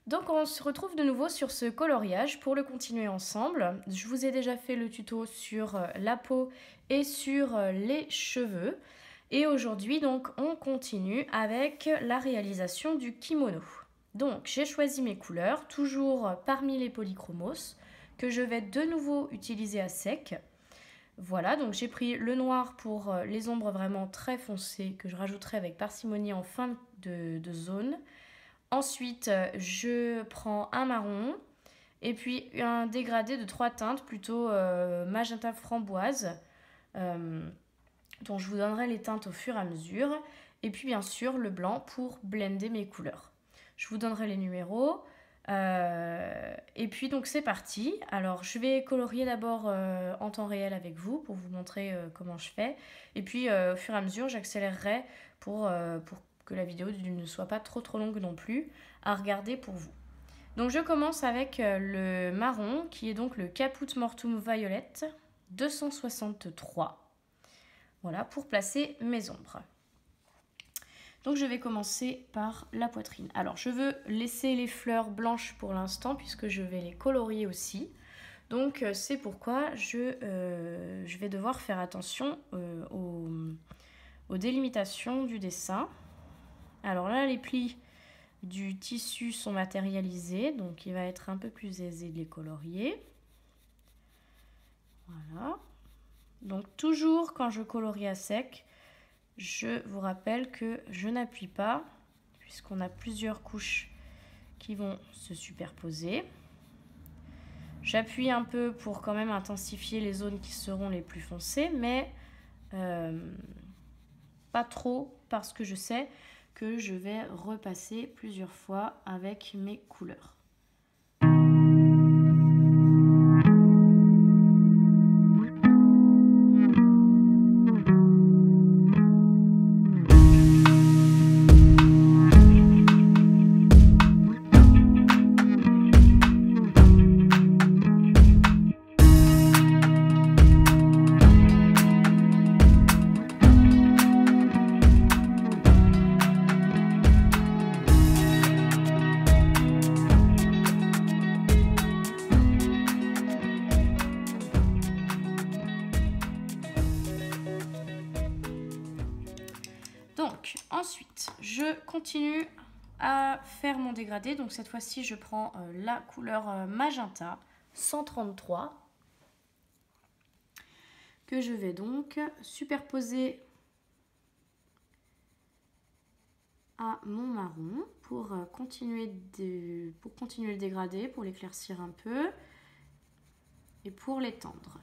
Donc on se retrouve de nouveau sur ce coloriage pour le continuer ensemble. Je vous ai déjà fait le tuto sur la peau et sur les cheveux. Et aujourd'hui donc on continue avec la réalisation du kimono. Donc j'ai choisi mes couleurs, toujours parmi les polychromos, que je vais de nouveau utiliser à sec. Voilà, donc j'ai pris le noir pour les ombres vraiment très foncées que je rajouterai avec parcimonie en fin de zone. Ensuite, je prends un marron et puis un dégradé de 3 teintes, plutôt magenta framboise, dont je vous donnerai les teintes au fur et à mesure. Et puis bien sûr le blanc pour blender mes couleurs. Je vous donnerai les numéros. Et puis donc c'est parti. Alors je vais colorier d'abord en temps réel avec vous pour vous montrer comment je fais. Et puis au fur et à mesure j'accélérerai pour que la vidéo ne soit pas trop longue non plus à regarder pour vous. Donc je commence avec le marron qui est donc le Caput Mortuum Violet 263. Voilà pour placer mes ombres. Donc je vais commencer par la poitrine. Alors je veux laisser les fleurs blanches pour l'instant puisque je vais les colorier aussi. Donc c'est pourquoi je vais devoir faire attention aux délimitations du dessin. Alors là les plis du tissu sont matérialisés, donc il va être un peu plus aisé de les colorier. Voilà. Donc toujours quand je colorie à sec, je vous rappelle que je n'appuie pas, puisqu'on a plusieurs couches qui vont se superposer. J'appuie un peu pour quand même intensifier les zones qui seront les plus foncées, mais pas trop, parce que je sais que je vais repasser plusieurs fois avec mes couleurs. Donc ensuite je continue à faire mon dégradé. Donc cette fois-ci je prends la couleur magenta 133 que je vais donc superposer à mon marron pour continuer le dégradé, pour l'éclaircir un peu et pour l'étendre.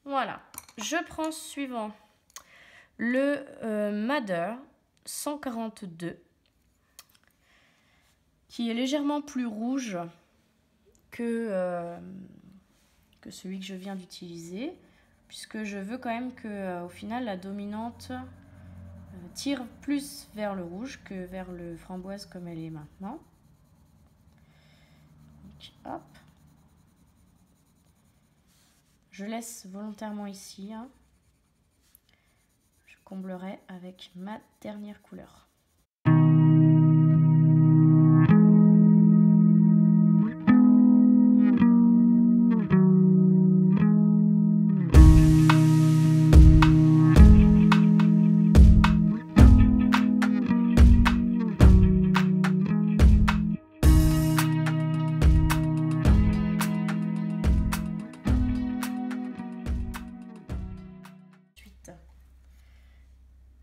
Voilà, je prends suivant le Madder 142 qui est légèrement plus rouge que celui que je viens d'utiliser, puisque je veux quand même que au final la dominante tire plus vers le rouge que vers le framboise comme elle est maintenant. Donc, hop. Je laisse volontairement ici. Hein. Je comblerai avec ma dernière couleur.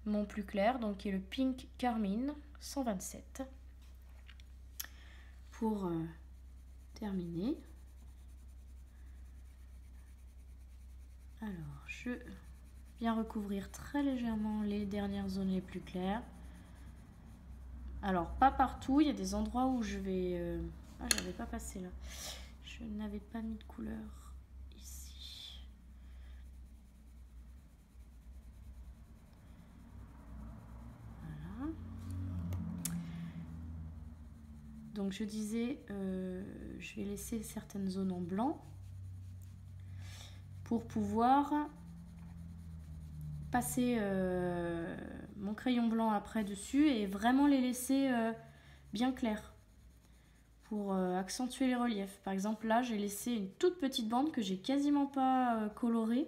Mon plus clair, donc qui est le Pink Carmine 127 pour terminer. Alors je bien recouvrir très légèrement les dernières zones les plus claires. Alors pas partout, il y a des endroits où je vais... Ah, j'avais pas passé là. Je n'avais pas mis de couleur ici. Voilà. Donc je disais, je vais laisser certaines zones en blanc pour pouvoir passer mon crayon blanc après dessus et vraiment les laisser bien clairs pour accentuer les reliefs. Par exemple là j'ai laissé une toute petite bande que j'ai quasiment pas colorée.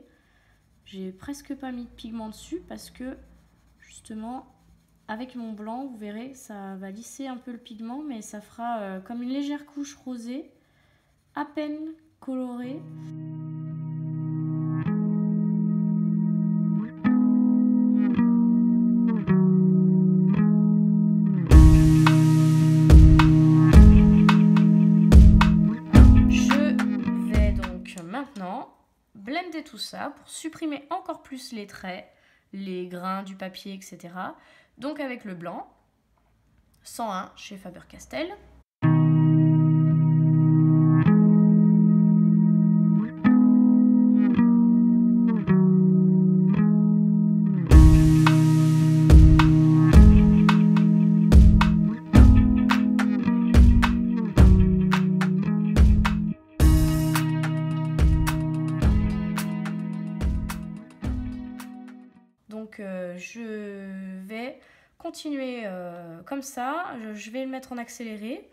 J'ai presque pas mis de pigment dessus parce que justement avec mon blanc vous verrez ça va lisser un peu le pigment, mais ça fera comme une légère couche rosée à peine colorée. Blender tout ça pour supprimer encore plus les traits, les grains du papier, etc. Donc avec le blanc, 101 chez Faber-Castell. Donc je vais continuer comme ça, je vais le mettre en accéléré.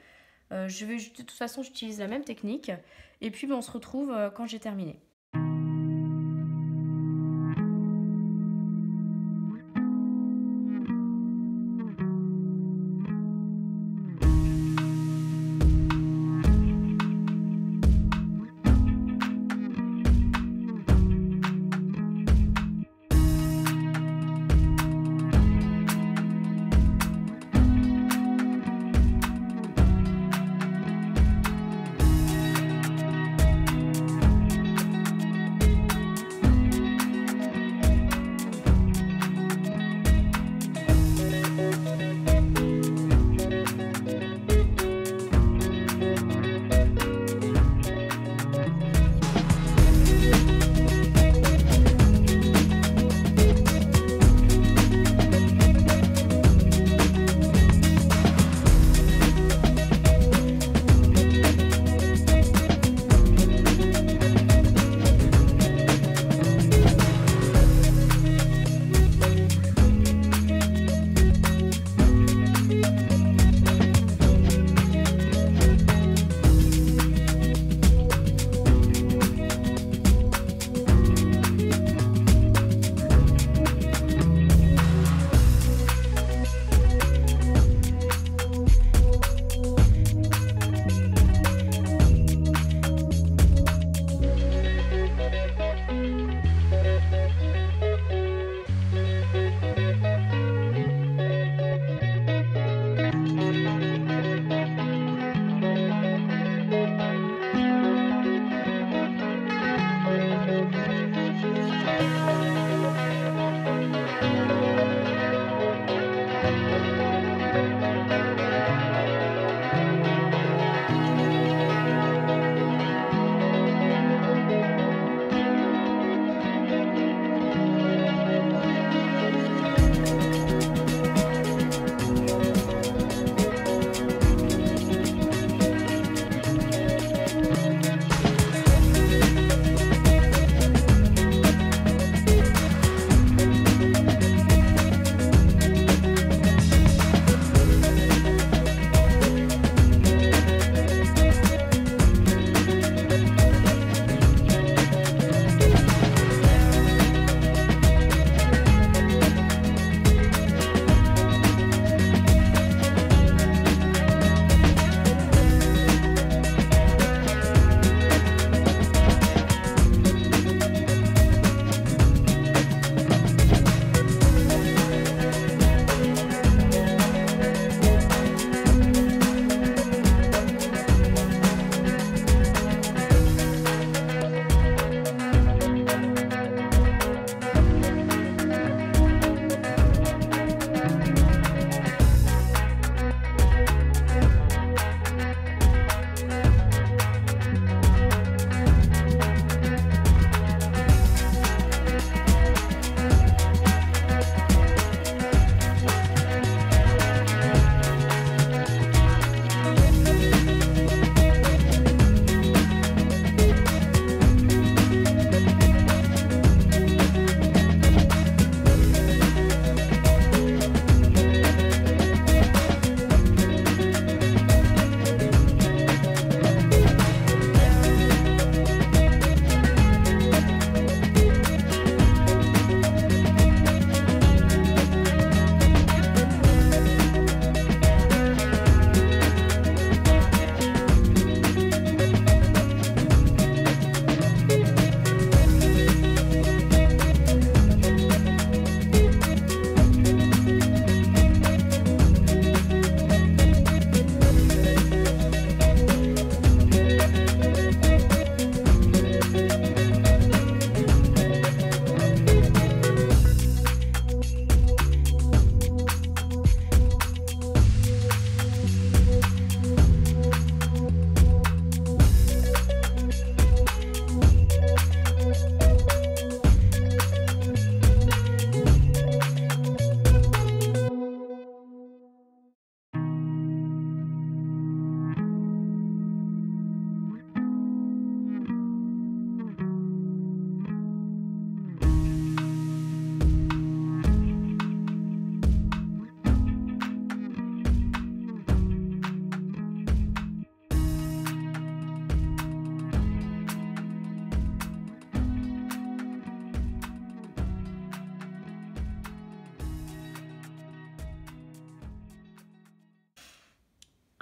De toute façon j'utilise la même technique et puis on se retrouve quand j'ai terminé.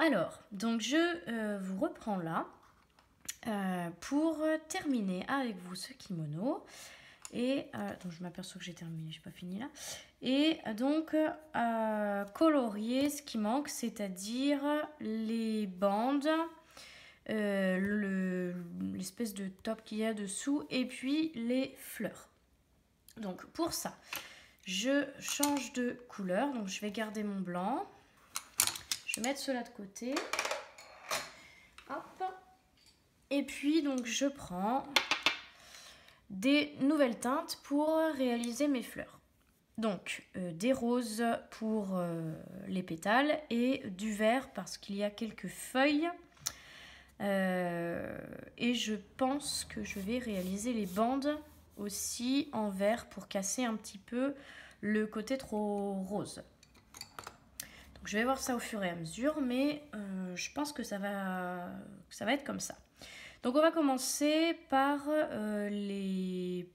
Alors, donc je vous reprends là pour terminer avec vous ce kimono. Et donc je m'aperçois que j'ai terminé, j'ai pas fini là. Et donc colorier ce qui manque, c'est-à-dire les bandes, l'espèce de top qu'il y a dessous et puis les fleurs. Donc pour ça, je change de couleur. Donc je vais garder mon blanc. Je vais mettre cela de côté. Hop. Et puis donc je prends des nouvelles teintes pour réaliser mes fleurs. Donc des roses pour les pétales et du vert parce qu'il y a quelques feuilles. Et je pense que je vais réaliser les bandes aussi en vert pour casser un petit peu le côté trop rose. Donc je vais voir ça au fur et à mesure, mais je pense que ça va être comme ça. Donc on va commencer par les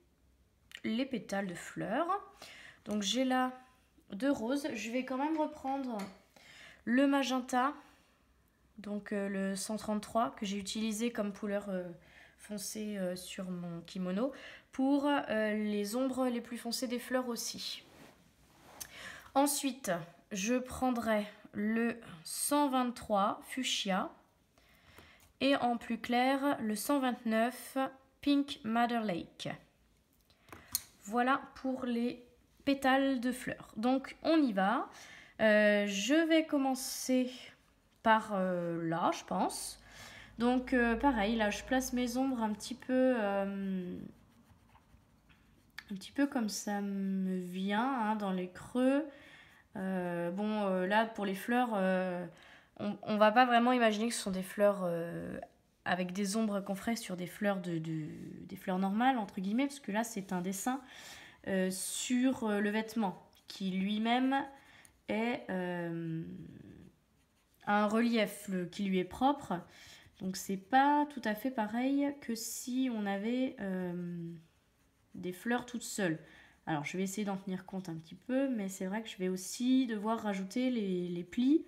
pétales de fleurs. Donc j'ai là 2 roses. Je vais quand même reprendre le magenta, donc le 133 que j'ai utilisé comme couleur foncée sur mon kimono pour les ombres les plus foncées des fleurs aussi. Ensuite, je prendrai le 123 fuchsia et en plus clair le 129 Pink Madder Lake. Voilà pour les pétales de fleurs. Donc on y va. Je vais commencer par là, je pense. Donc pareil, là je place mes ombres un petit peu comme ça me vient, hein, dans les creux. Là pour les fleurs, on va pas vraiment imaginer que ce sont des fleurs avec des ombres qu'on ferait sur des fleurs des fleurs normales entre guillemets, parce que là c'est un dessin sur le vêtement qui lui-même est un relief qui lui est propre. Donc c'est pas tout à fait pareil que si on avait des fleurs toutes seules. Alors je vais essayer d'en tenir compte un petit peu, mais c'est vrai que je vais aussi devoir rajouter les plis,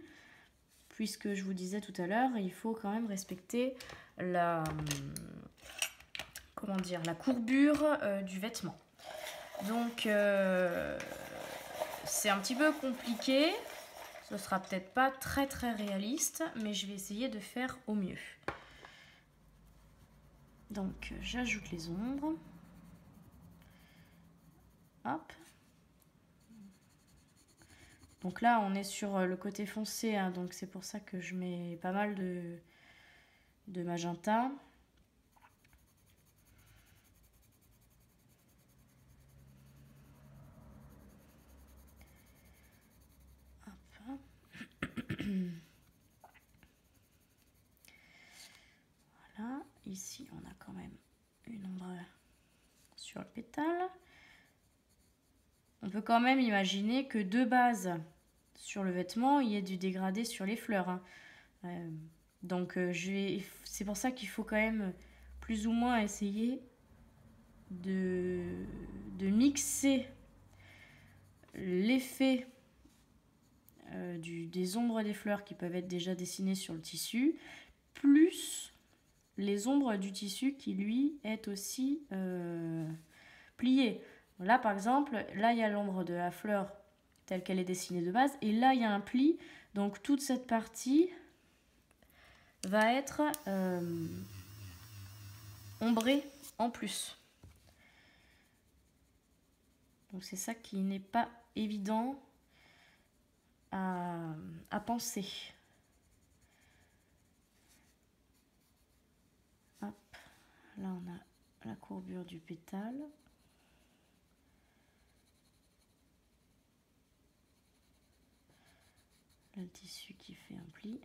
puisque je vous disais tout à l'heure, il faut quand même respecter la courbure du vêtement. Donc c'est un petit peu compliqué, ce sera peut-être pas très très réaliste, mais je vais essayer de faire au mieux. Donc j'ajoute les ombres. Hop. Donc là on est sur le côté foncé, hein, donc c'est pour ça que je mets pas mal de magenta. Hop. Voilà, ici on a quand même une ombre sur le pétale. On peut quand même imaginer que de base, sur le vêtement, il y ait du dégradé sur les fleurs, hein. C'est pour ça qu'il faut quand même plus ou moins essayer de mixer l'effet des ombres des fleurs qui peuvent être déjà dessinées sur le tissu, plus les ombres du tissu qui lui est aussi plié. Là par exemple, là il y a l'ombre de la fleur telle qu'elle est dessinée de base, et là il y a un pli, donc toute cette partie va être ombrée en plus. Donc c'est ça qui n'est pas évident à penser. Hop, là on a la courbure du pétale. Le tissu qui fait un pli.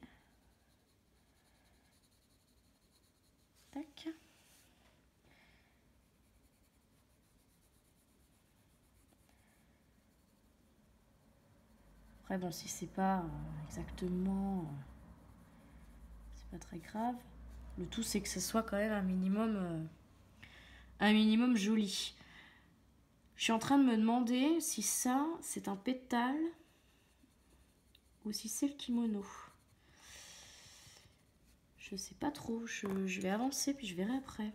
Tac. Après bon, si c'est pas exactement, c'est pas très grave. Le tout c'est que ce soit quand même un minimum joli. Je suis en train de me demander si ça c'est un pétale ou si c'est le kimono. Je sais pas trop, je vais avancer puis je verrai après.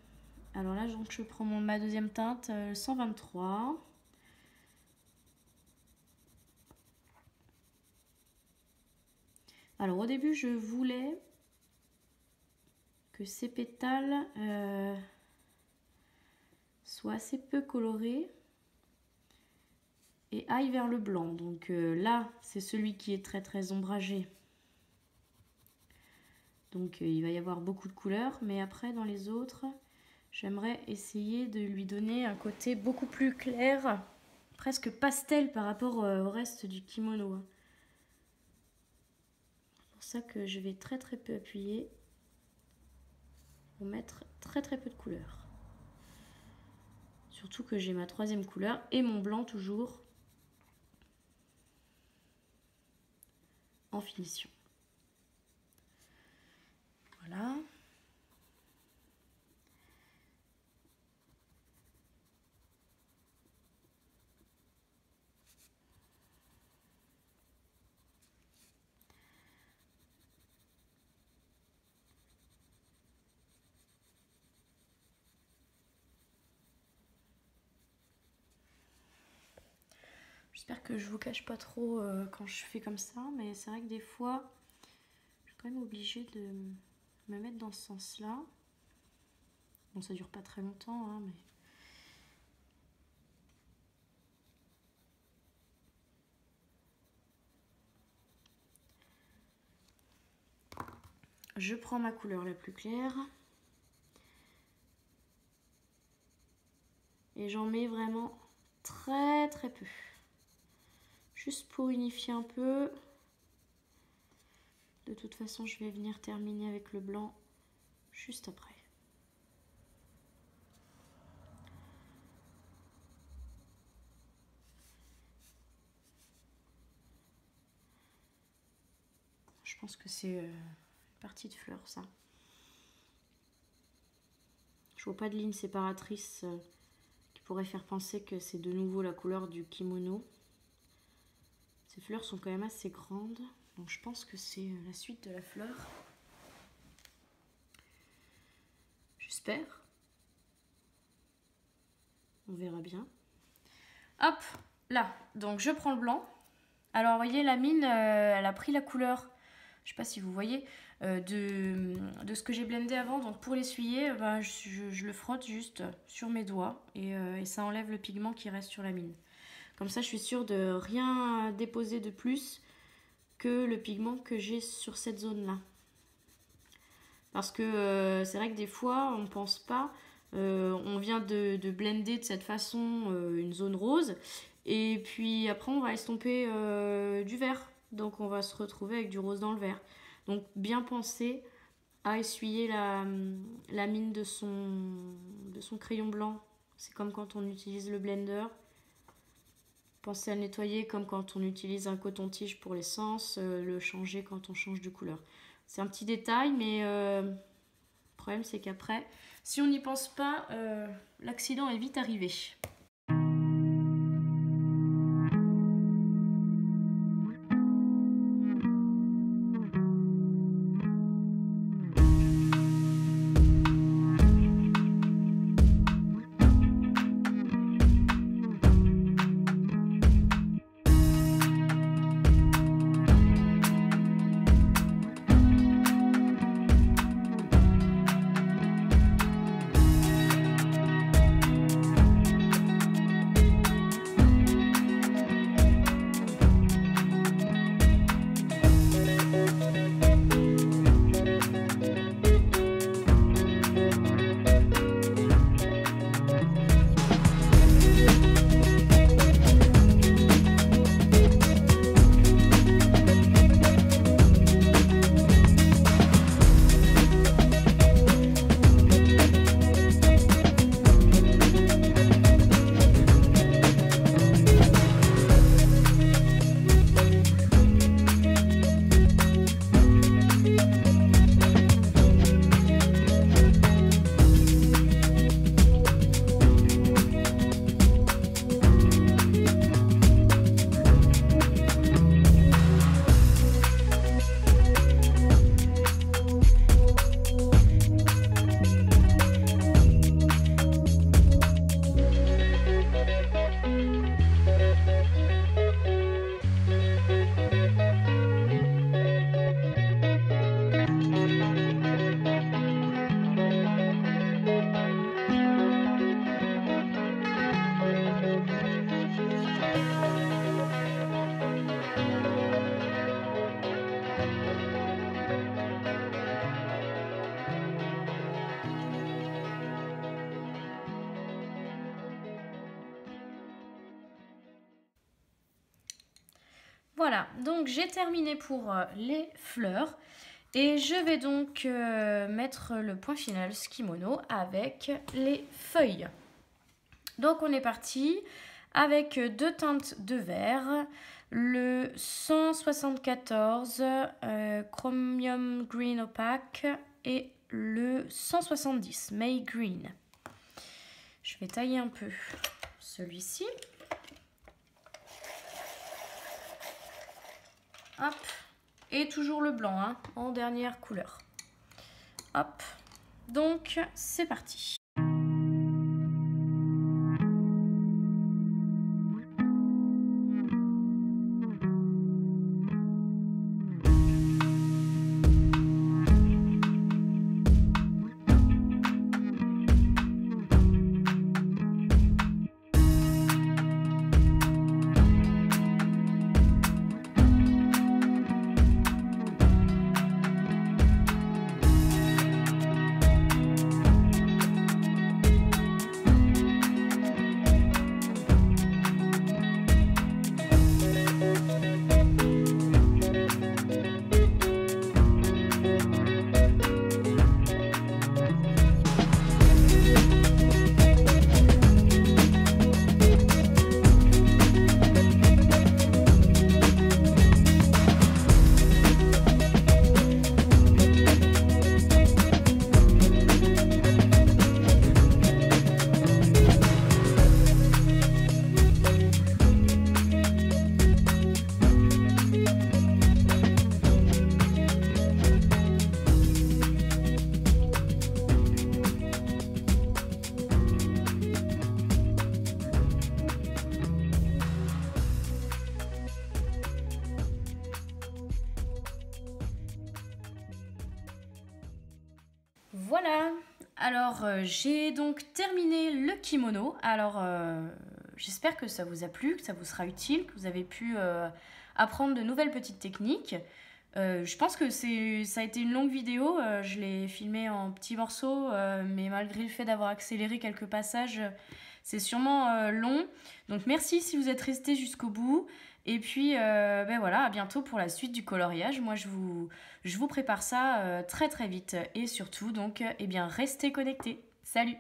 Alors là, donc, je prends ma deuxième teinte, 123. Alors au début, je voulais que ces pétales soient assez peu colorés et aillent vers le blanc. Donc là, c'est celui qui est très ombragé. Donc il va y avoir beaucoup de couleurs, mais après dans les autres, j'aimerais essayer de lui donner un côté beaucoup plus clair, presque pastel par rapport au reste du kimono. C'est pour ça que je vais très peu appuyer pour mettre très peu de couleurs. Surtout que j'ai ma troisième couleur et mon blanc toujours en finition. Voilà. J'espère que je vous cache pas trop quand je fais comme ça, mais c'est vrai que des fois, je suis quand même obligée de me mettre dans ce sens-là. Bon, ça dure pas très longtemps, hein, mais... Je prends ma couleur la plus claire. Et j'en mets vraiment très peu. Juste pour unifier un peu. De toute façon, je vais venir terminer avec le blanc juste après. Je pense que c'est une partie de fleurs, ça. Je vois pas de ligne séparatrice qui pourrait faire penser que c'est de nouveau la couleur du kimono. Ces fleurs sont quand même assez grandes, donc je pense que c'est la suite de la fleur. J'espère. On verra bien. Hop, là, donc je prends le blanc. Alors, vous voyez, la mine, elle a pris la couleur, je sais pas si vous voyez, de ce que j'ai blendé avant. Donc, pour l'essuyer, ben, je le frotte juste sur mes doigts et ça enlève le pigment qui reste sur la mine. Comme ça, je suis sûre de rien déposer de plus que le pigment que j'ai sur cette zone-là. Parce que c'est vrai que des fois, on ne pense pas. On vient de blender de cette façon une zone rose. Et puis après, on va estomper du vert. Donc, on va se retrouver avec du rose dans le vert. Donc, bien penser à essuyer la mine de son crayon blanc. C'est comme quand on utilise le blender. Pensez à le nettoyer comme quand on utilise un coton-tige pour l'essence, le changer quand on change de couleur. C'est un petit détail, mais le problème c'est qu'après, si on n'y pense pas, l'accident est vite arrivé. Voilà, donc j'ai terminé pour les fleurs. Et je vais donc mettre le point final ce kimono avec les feuilles. Donc on est parti avec deux teintes de vert, le 174 Chromium Green Opaque et le 170 May Green. Je vais tailler un peu celui-ci. Hop. Et toujours le blanc, hein, en dernière couleur. Hop. Donc, c'est parti. Voilà, alors j'ai donc terminé le kimono. Alors j'espère que ça vous a plu, que ça vous sera utile, que vous avez pu apprendre de nouvelles petites techniques. Je pense que ça a été une longue vidéo, je l'ai filmée en petits morceaux, mais malgré le fait d'avoir accéléré quelques passages, c'est sûrement long. Donc merci si vous êtes restés jusqu'au bout. Et puis ben voilà, à bientôt pour la suite du coloriage. Moi je vous prépare ça très très vite. Et surtout donc eh bien restez connectés. Salut!